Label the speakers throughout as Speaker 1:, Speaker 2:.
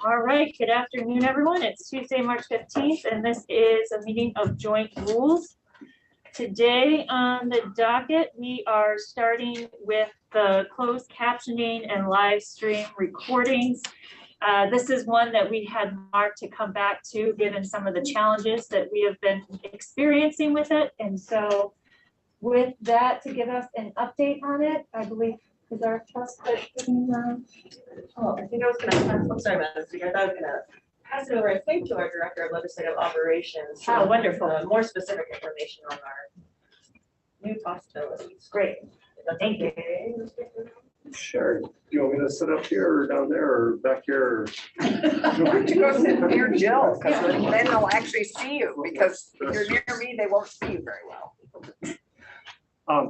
Speaker 1: All right, good afternoon, everyone. It's Tuesday, March 15th, and this is a meeting of joint rules. Today on the docket, we are starting with the closed captioning and live stream recordings. This is one that we had marked to come back to, given some of the challenges that we have been experiencing with it. And so with that, to give us an update on it, I believe is our trust
Speaker 2: Oh, I think I was gonna, I'm sorry about this, because I was gonna pass it over, I think, to our Director of Legislative Operations.
Speaker 1: Oh, wonderful.
Speaker 2: More specific information on our new possibilities.
Speaker 1: Great. Thank you.
Speaker 3: Sure. Do you want me to sit up here or down there or back here?
Speaker 4: Why don't you go sit near Jill, because then they'll actually see you, because if you're near me, they won't see you very well.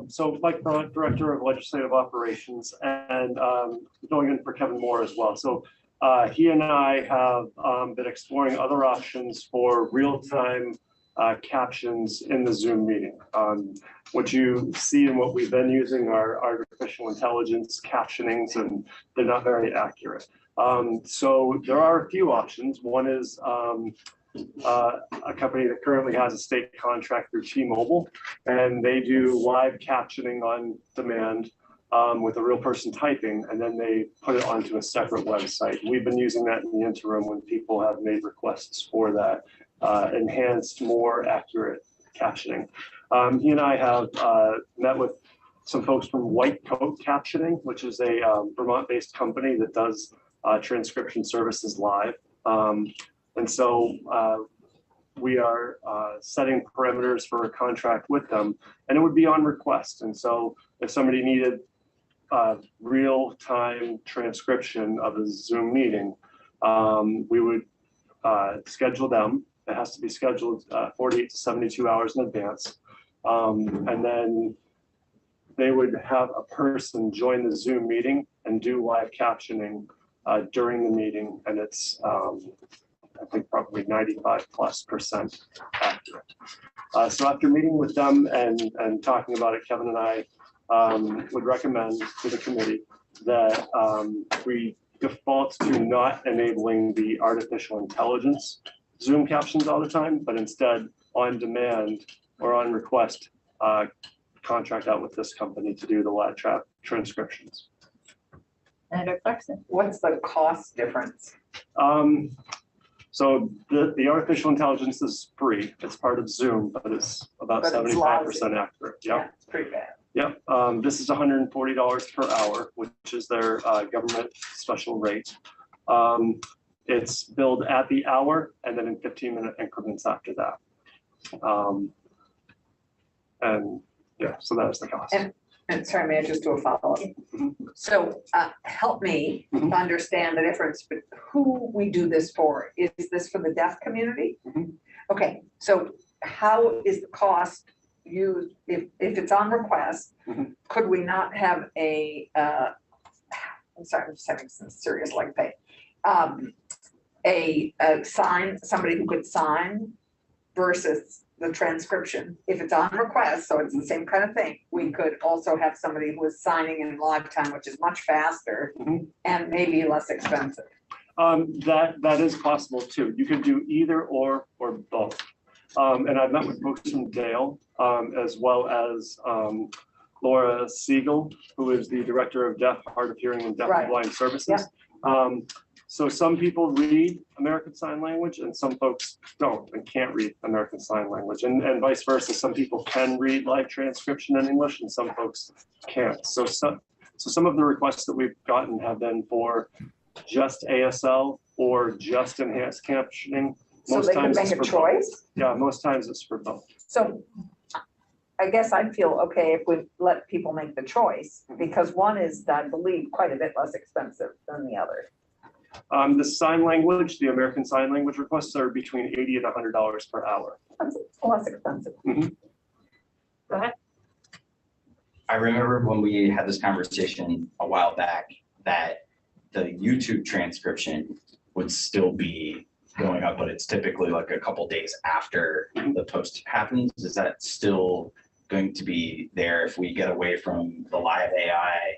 Speaker 3: So Mike Brunt, Director of Legislative Operations, and going in for Kevin Moore as well. So he and I have been exploring other options for real-time captions in the Zoom meeting. What you see and what we've been using are artificial intelligence captionings, and they're not very accurate. So there are a few options. One is a company that currently has a state contract through T-Mobile, and they do live captioning on demand with a real person typing, and then they put it onto a separate website. We've been using that in the interim when people have made requests for that enhanced, more accurate captioning. He and I have met with some folks from White Coat Captioning, which is a Vermont-based company that does transcription services live. And so we are setting parameters for a contract with them, and it would be on request. And so if somebody needed real-time transcription of a Zoom meeting, we would schedule them. It has to be scheduled 48 to 72 hours in advance. And then they would have a person join the Zoom meeting and do live captioning during the meeting, and it's I think probably 95+% accurate. So after meeting with them and talking about it, Kevin and I would recommend to the committee that we default to not enabling the artificial intelligence Zoom captions all the time, but instead on demand or on request, contract out with this company to do the live transcriptions.
Speaker 1: Senator Clarkson.
Speaker 4: What's the cost difference?
Speaker 3: So the artificial intelligence is free. It's part of Zoom, but it's about 75% accurate. Yep.
Speaker 4: Yeah, it's pretty bad.
Speaker 3: Yep. This is $140 per hour, which is their government special rate. It's billed at the hour and then in 15-minute increments after that. And yeah, so that is the cost.
Speaker 4: And sorry, may I just do a follow-up? So help me to understand the difference, but who we do this for? Is this for the deaf community? Okay, so how is the cost used if it's on request? Could we not have a, I'm sorry, I'm just having some serious leg pain. A sign, somebody who could sign versus the transcription. If it's on request, so it's the same kind of thing, we could also have somebody who is signing in live time, which is much faster and maybe less expensive.
Speaker 3: That is possible too. You could do either or both. And I've met with folks from Dale, as well as Laura Siegel, who is the Director of Deaf, Hard of Hearing and Deaf and Blind Services. So some people read American Sign Language and some folks don't and can't read American Sign Language, and vice versa. Some people can read live transcription in English and some folks can't. So some of the requests that we've gotten have been for just ASL or just enhanced captioning.
Speaker 4: So they can make a choice?
Speaker 3: Yeah, most times it's for both. So
Speaker 4: I guess I'd feel okay if we let people make the choice, because one is, I believe, quite a bit less expensive than the other.
Speaker 3: The sign language, the American Sign Language requests are between $80 and $100 per hour.
Speaker 4: That's less expensive.
Speaker 1: Go ahead.
Speaker 5: I remember when we had this conversation a while back that the YouTube transcription would still be going up, but it's typically like a couple days after the post happens. Is that still going to be there if we get away from the live AI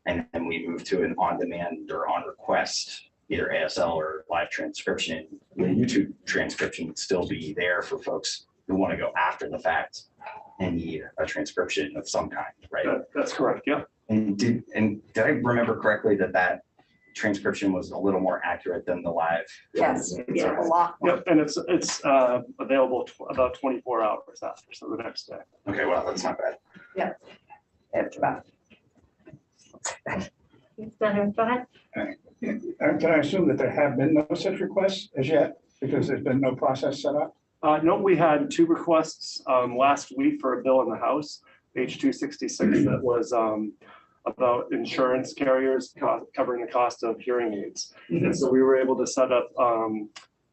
Speaker 5: and then we move to an on-demand or on-request, either ASL or live transcription, the YouTube transcription would still be there for folks who want to go after the fact and need a transcription of some kind, right?
Speaker 3: That's correct, yeah.
Speaker 5: And did I remember correctly that transcription was a little more accurate than the live?
Speaker 4: Yes,
Speaker 1: Yeah.
Speaker 4: a lot.
Speaker 3: Yep, and it's available about 24 hours after, so the next day.
Speaker 5: Okay, well, that's not bad.
Speaker 4: It's about,
Speaker 1: Senator, go ahead.
Speaker 6: Can I assume that there have been no such requests as yet, because there's been no process set up?
Speaker 3: No, we had 2 requests last week for a bill in the House, H.266, that was about insurance carriers covering the cost of hearing aids. And so we were able to set up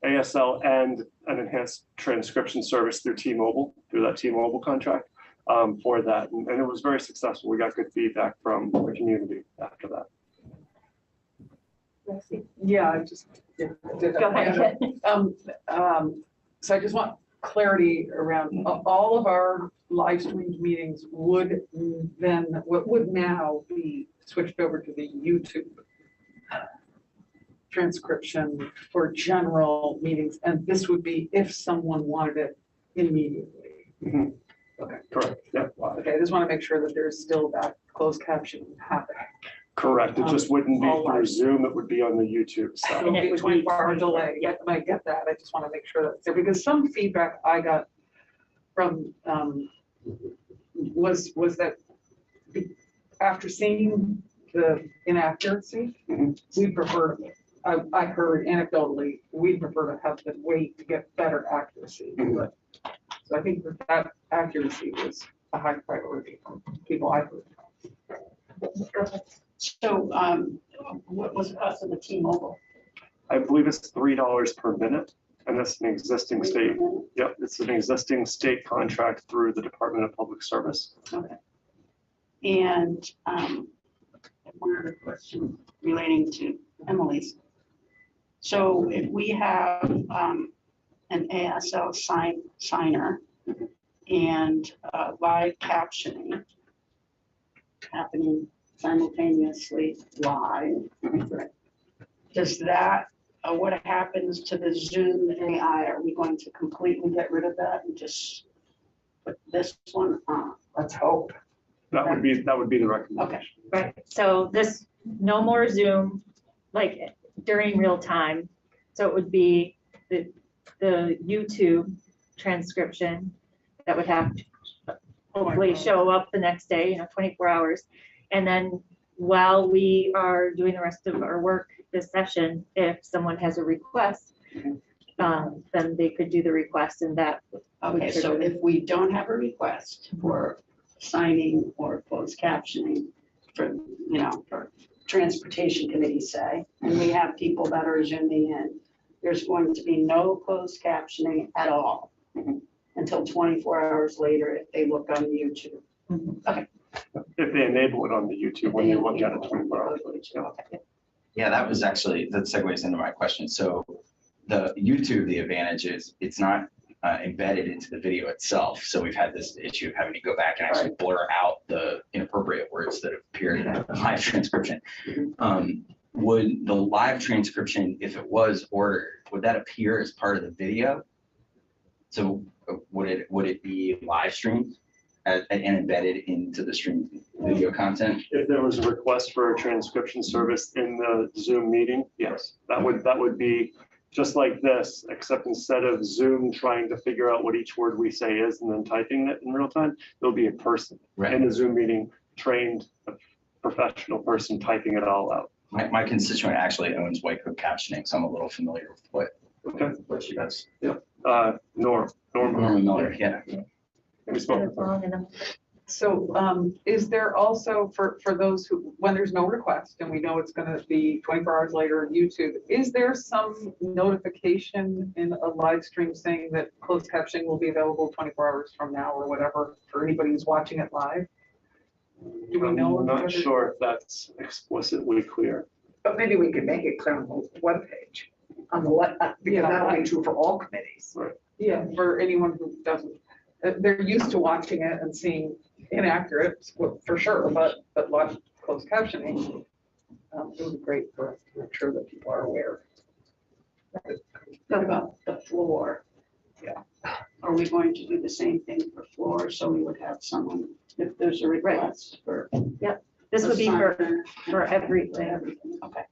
Speaker 3: ASL and an enhanced transcription service through T-Mobile, through that T-Mobile contract for that. And it was very successful. We got good feedback from the community after that.
Speaker 7: Yeah, I just.
Speaker 1: Go ahead.
Speaker 7: So I just want clarity around, all of our live streamed meetings would then, what would now be switched over to the YouTube transcription for general meetings, and this would be if someone wanted it immediately.
Speaker 3: Mhm.
Speaker 7: Okay,
Speaker 3: Correct, yeah,
Speaker 7: okay, I just want to make sure that there's still that closed captioning happening.
Speaker 3: correct. It just wouldn't be
Speaker 7: All
Speaker 3: through
Speaker 7: live.
Speaker 3: Zoom, it would be on the YouTube side.
Speaker 1: And it
Speaker 7: It'll be
Speaker 1: would be
Speaker 7: 24-hour
Speaker 1: 24,
Speaker 7: delay,
Speaker 1: yeah.
Speaker 7: I get that, I just want to make sure that's there, because some feedback I got from, was that after seeing the inaccuracy,
Speaker 3: Mhm.
Speaker 7: we prefer, I heard anecdotally, we prefer to have them wait to get better accuracy.
Speaker 3: Mhm.
Speaker 7: But so I think that accuracy was a high priority for people I heard.
Speaker 8: So, what was the cost of the T-Mobile?
Speaker 3: I believe it's $3 per minute, and that's an existing state. Yep, it's an existing state contract through the Department of Public Service.
Speaker 8: Okay. And, one other question relating to Emily's. So if we have, an ASL signer and, live captioning happening simultaneously live, does that, what happens to the Zoom AI? Are we going to completely get rid of that and just put this one on?
Speaker 4: let's hope.
Speaker 3: That would be the recommendation.
Speaker 1: Right, so this, no more Zoom, like during real time. So it would be the YouTube transcription that would have to hopefully show up the next day, 24 hours. And then while we are doing the rest of our work this session, if someone has a request, then they could do the request and that. would
Speaker 8: Okay, so
Speaker 1: trigger
Speaker 8: if we don't have a request for signing or closed captioning for, for transportation committee say, and we have people that are zooming in, there's going to be no closed captioning at all until 24 hours later if they look on YouTube.
Speaker 3: If they enable it on the YouTube when you look at it 24 hours later. Yeah.
Speaker 8: Okay.
Speaker 5: Yeah, that was actually, that segues into my question. So the YouTube, the advantage is it's not embedded into the video itself. So we've had this issue of having to go back and actually blur out the inappropriate words that appeared in the live transcription. Would the live transcription, if it was ordered, would that appear as part of the video? So would it be live streamed and embedded into the stream video content?
Speaker 3: If there was a request for a transcription service in the Zoom meeting, yes, that would be just like this, except instead of Zoom trying to figure out what each word we say is and then typing it in real time, there'll be a person in the Zoom meeting, trained professional person typing it all out.
Speaker 5: My constituent actually owns White Coat Captioning, so I'm a little familiar with what she does.
Speaker 3: Norma.
Speaker 5: Norma Miller, yeah.
Speaker 3: We spoke with her.
Speaker 7: So is there also for those who, when there's no request and we know it's going to be 24 hours later on YouTube, is there some notification in a live stream saying that closed captioning will be available 24 hours from now or whatever for anybody who's watching it live? Do we know?
Speaker 3: I'm not
Speaker 7: whether-
Speaker 3: sure if that's explicitly clear.
Speaker 4: But maybe we could make it clear on the webpage, on the, because that'll be true for all committees.
Speaker 7: Yeah, for anyone who doesn't, they're used to watching it and seeing inaccurate, well, for sure, but closed captioning, it would be great for us to make sure that people are aware.
Speaker 8: What about the floor?
Speaker 7: Yeah.
Speaker 8: Are we going to do the same thing for floor? So we would have someone, if there's a request for.
Speaker 1: This would be for everything.
Speaker 8: Everything, okay.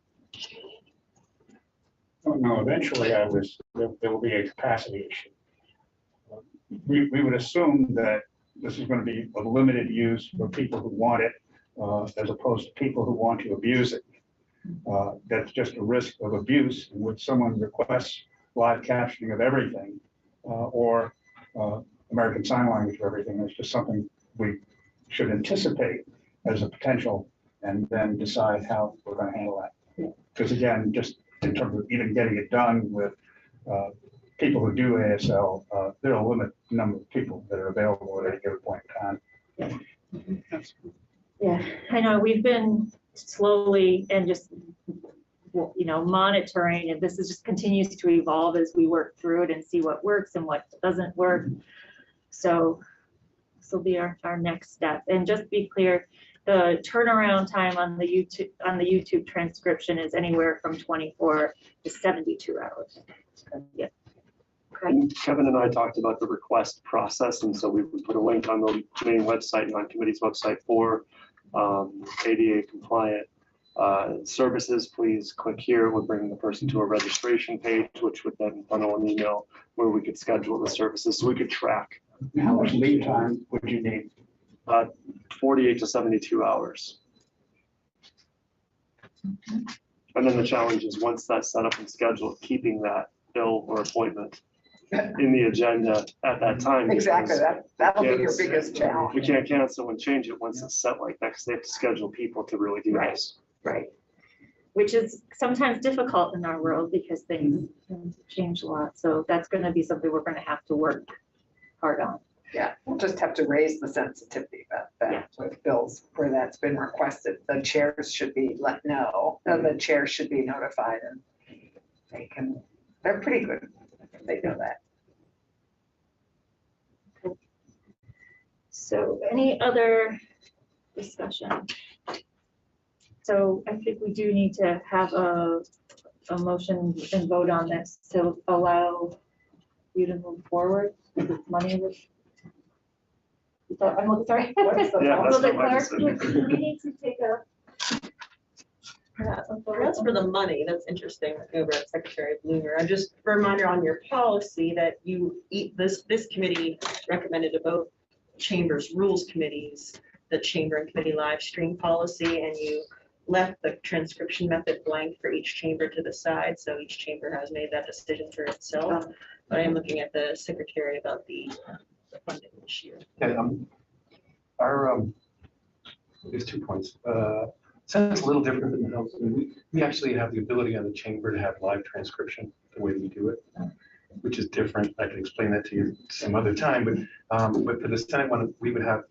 Speaker 6: Oh, no, eventually there will be a capacity issue. We would assume that this is going to be a limited use for people who want it, as opposed to people who want to abuse it. That's just a risk of abuse in which someone requests live captioning of everything, or American Sign Language for everything. It's just something we should anticipate as a potential and then decide how we're going to handle that. Because again, just in terms of even getting it done with people who do ASL, there are a limited number of people that are available at any given point in time.
Speaker 1: Yeah, I know, we've been slowly and just, monitoring, and this is just continues to evolve as we work through it and see what works and what doesn't work. So this will be our next step. And just be clear, the turnaround time on the YouTube transcription is anywhere from 24 to 72 hours. Yeah.
Speaker 3: And Kevin and I talked about the request process, and so we would put a link on the main website and on committee's website for ADA compliant services. Please click here. We're bringing the person to a registration page, which would then funnel an email where we could schedule the services so we could track.
Speaker 6: How much lead time would you need?
Speaker 3: 48 to 72 hours. And then the challenge is once that's set up and scheduled, keeping that bill or appointment in the agenda at that time.
Speaker 4: Exactly, that'll be your
Speaker 3: Yes.
Speaker 4: biggest challenge.
Speaker 3: We can't cancel and change it once it's set like that, because they have to schedule people to really do
Speaker 1: Right.
Speaker 3: this.
Speaker 1: Right. Which is sometimes difficult in our world because things change a lot. So that's going to be something we're going to have to work hard on.
Speaker 4: Yeah, we'll just have to raise the sensitivity about that with bills where that's been requested. The chairs should be let know, the chairs should be notified, and they're pretty good. They know that.
Speaker 1: So any other discussion? So I think we do need to have a motion and vote on this to allow you to move forward with this money. I'm sorry.
Speaker 3: Yeah, that's
Speaker 1: Will the
Speaker 3: not my
Speaker 1: clerk,
Speaker 3: decision.
Speaker 1: we need to take a.
Speaker 2: That's for the money. That's interesting over at Secretary Bloomer. I just a reminder on your policy that you eat this committee recommended to both chambers rules committees, the chamber and committee live stream policy, and you left the transcription method blank for each chamber to the side. So each chamber has made that decision for itself. But I am looking at the secretary about the funding this year.
Speaker 9: Yeah, there's 2 points. Sounds a little different than the House. We actually have the ability on the chamber to have live transcription the way we do it, which is different. I can explain that to you some other time, but for the Senate one, we would have,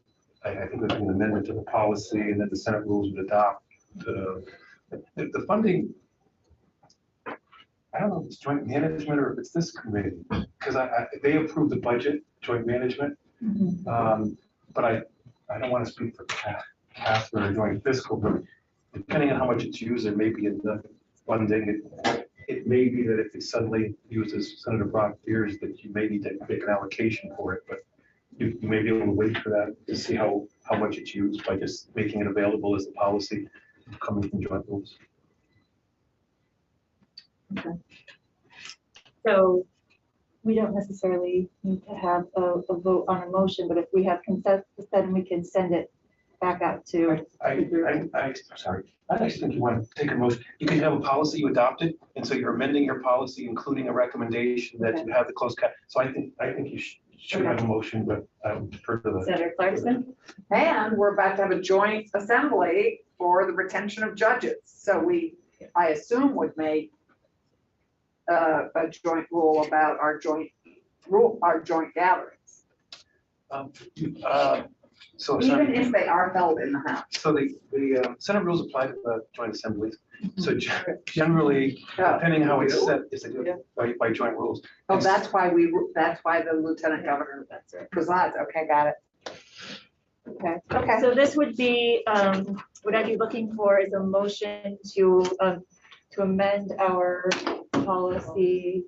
Speaker 9: I think there'd be an amendment to the policy, and then the Senate rules would adopt the funding. I don't know if it's joint management or if it's this committee, because they approve the budget, joint management. But I don't want to speak for Catherine or joint fiscal, but depending on how much it's used, there may be enough funding. It may be that if it suddenly uses Senator Brock fears that you may need to make an allocation for it, but you may be able to wait for that to see how much it's used by just making it available as a policy coming from joint rules.
Speaker 1: Okay. So we don't necessarily need to have a vote on a motion, but if we have consensus, then we can send it back out to.
Speaker 9: I'm sorry. I actually think you want to take a motion. You can have a policy, you adopt it, and so you're amending your policy, including a recommendation that you have the closed cap. So I think you should have a motion, but I would defer to the.
Speaker 1: Senator Clarkson?
Speaker 4: And we're about to have a joint assembly for the retention of judges. So I assume would make a joint rule about our joint gatherings,
Speaker 9: So
Speaker 4: even if they are held in the House.
Speaker 9: So the Senate rules apply to the joint assemblies. So generally, depending how it's set, is by joint rules.
Speaker 4: Oh, that's why the lieutenant governor presides. Okay, got it.
Speaker 1: Okay.
Speaker 4: Okay.
Speaker 1: So this would be, what I'd be looking for is a motion to amend our policy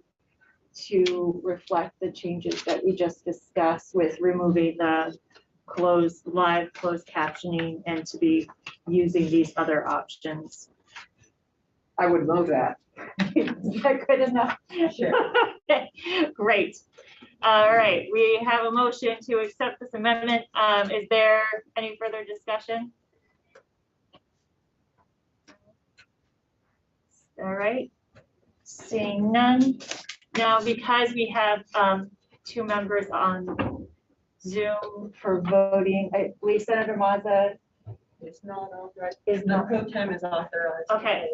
Speaker 1: to reflect the changes that we just discussed with removing the live closed captioning and to be using these other options.
Speaker 4: I would move that.
Speaker 1: Is that good enough?
Speaker 2: Sure.
Speaker 1: Okay, great. All right, we have a motion to accept this amendment. Is there any further discussion? All right, seeing none. Now, because we have two members on Zoom for voting, I believe Senator Mazza
Speaker 2: It's not authorized.
Speaker 1: is
Speaker 2: The
Speaker 1: not.
Speaker 2: pro tem is authorized.
Speaker 1: Okay.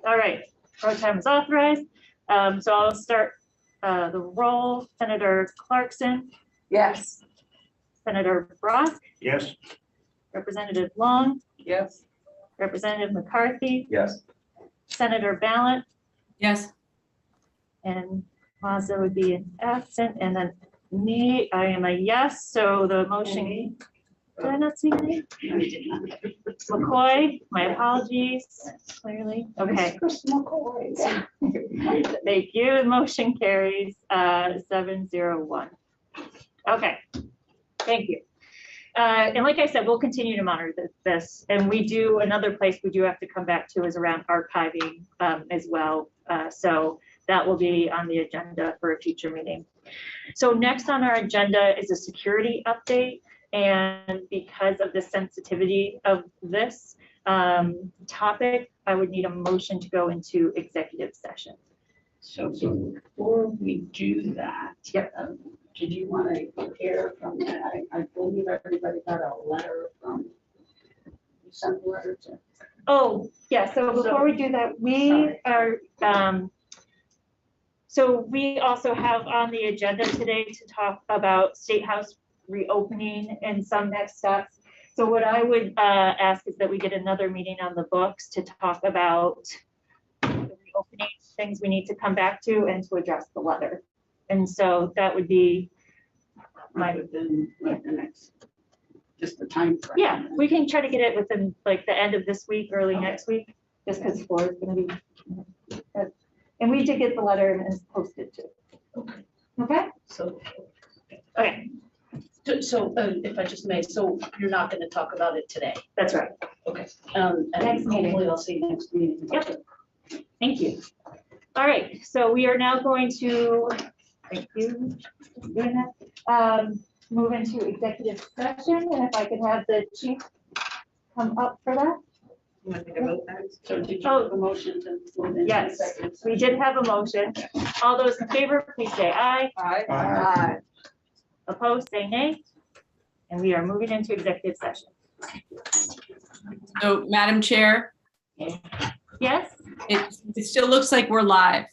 Speaker 1: All right, pro tem is authorized. So I'll start the roll. Senator Clarkson,
Speaker 4: Yes.
Speaker 1: Senator Brock,
Speaker 6: Yes,
Speaker 1: Representative Long,
Speaker 4: Yes.
Speaker 1: Representative McCarthy,
Speaker 5: Yes.
Speaker 1: Senator Ballant,
Speaker 10: Yes.
Speaker 1: and Mazza would be an absent, and then me, I am a yes, so the motion. Did I not see me? McCoy, my apologies, clearly, okay. Thank you, the motion carries 701. Okay, thank you. And like I said, we'll continue to monitor this, and we do, another place we do have to come back to is around archiving as well. So that will be on the agenda for a future meeting. So next on our agenda is a security update. And because of the sensitivity of this topic, I would need a motion to go into executive session.
Speaker 8: So before we do that.
Speaker 1: Yep.
Speaker 8: Did you want to hear from, I believe everybody got a letter from, you sent a letter to.
Speaker 1: Oh, yeah, so before we do that, we are, so we also have on the agenda today to talk about State House reopening and some next steps. So what I would ask is that we get another meeting on the books to talk about the reopening, things we need to come back to and to address the letter. And so that would be
Speaker 8: Might have been like the next, just the time frame.
Speaker 1: yeah, we can try to get it within like the end of this week, early next week, just because floor is gonna be. And we did get the letter and it's posted too. Okay,
Speaker 8: So,
Speaker 1: okay,
Speaker 8: if I just may, so you're not gonna talk about it today?
Speaker 1: that's right.
Speaker 8: Okay.
Speaker 1: Next
Speaker 8: And
Speaker 1: meeting.
Speaker 8: hopefully I'll see you next meeting.
Speaker 1: Yep. Thank you. All right, so we are now going to, thank you for doing that. Move into executive session, and if I could have the chief come up for that.
Speaker 2: You want to take a vote then?
Speaker 8: So did you
Speaker 1: Oh.
Speaker 8: have a motion to move into
Speaker 1: Yes,
Speaker 8: executive
Speaker 1: we
Speaker 8: session?
Speaker 1: did have a motion. All those in favor, please say aye.
Speaker 4: Aye.
Speaker 1: Opposed, say nay. And we are moving into executive session.
Speaker 10: So, Madam Chair,
Speaker 1: Yes?
Speaker 10: it still looks like we're live.